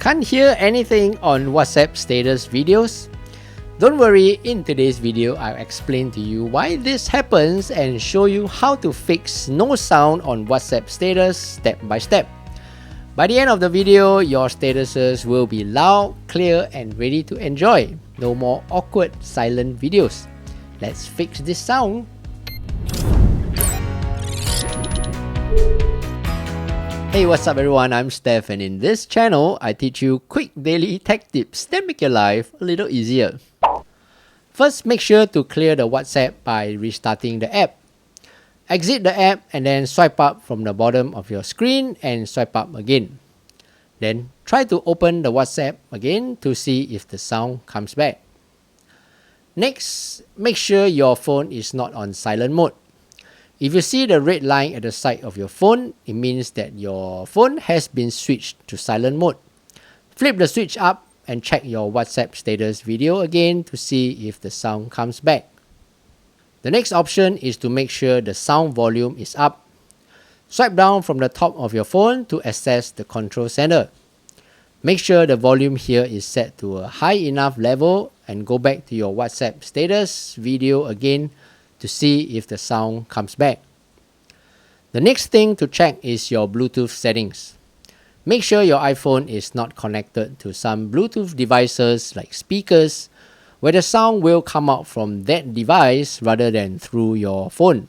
Can't hear anything on WhatsApp status videos? Don't worry, in today's video, I'll explain to you why this happens and show you how to fix no sound on WhatsApp status step by step. By the end of the video, your statuses will be loud, clear, and ready to enjoy. No more awkward, silent videos. Let's fix this sound. Hey, what's up everyone? I'm Steph, and in this channel, I teach you quick daily tech tips that make your life a little easier. First, make sure to clear the WhatsApp by restarting the app. Exit the app and then swipe up from the bottom of your screen and swipe up again. Then try to open the WhatsApp again to see if the sound comes back. Next, make sure your phone is not on silent mode. If you see the red line at the side of your phone, it means that your phone has been switched to silent mode. Flip the switch up and check your WhatsApp status video again to see if the sound comes back. The next option is to make sure the sound volume is up. Swipe down from the top of your phone to access the control center. Make sure the volume here is set to a high enough level and go back to your WhatsApp status video again to see if the sound comes back. The next thing to check is your Bluetooth settings. Make sure your iPhone is not connected to some Bluetooth devices like speakers, where the sound will come out from that device rather than through your phone.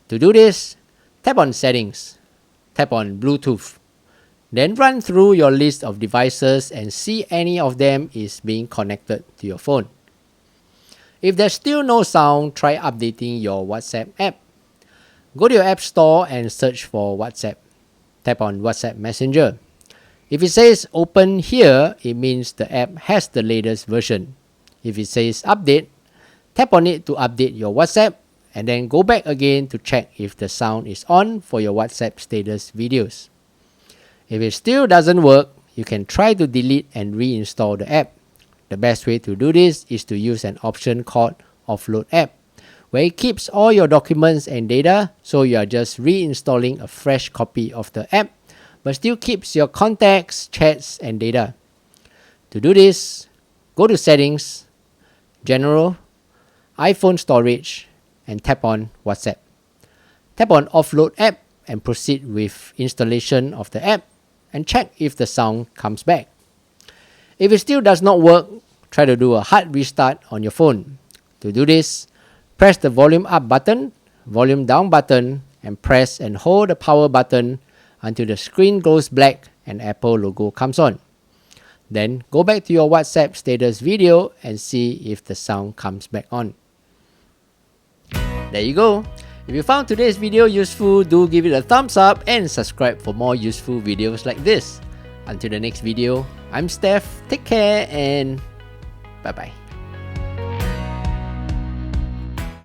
To do this, tap on Settings, tap on Bluetooth, then run through your list of devices and see any of them is being connected to your phone. If there's still no sound, try updating your WhatsApp app. Go to your App Store and search for WhatsApp. Tap on WhatsApp Messenger. If it says open here, it means the app has the latest version. If it says update, tap on it to update your WhatsApp and then go back again to check if the sound is on for your WhatsApp status videos. If it still doesn't work, you can try to delete and reinstall the app. The best way to do this is to use an option called Offload App, where it keeps all your documents and data, so you are just reinstalling a fresh copy of the app, but still keeps your contacts, chats, and data. To do this, go to Settings, General, iPhone Storage, and tap on WhatsApp. Tap on Offload App and proceed with installation of the app and check if the sound comes back. If it still does not work, try to do a hard restart on your phone. To do this, press the volume up button, volume down button, and press and hold the power button until the screen goes black and Apple logo comes on. Then go back to your WhatsApp status video and see if the sound comes back on. There you go. If you found today's video useful, do give it a thumbs up and subscribe for more useful videos like this. Until the next video, I'm Steph, take care and bye-bye.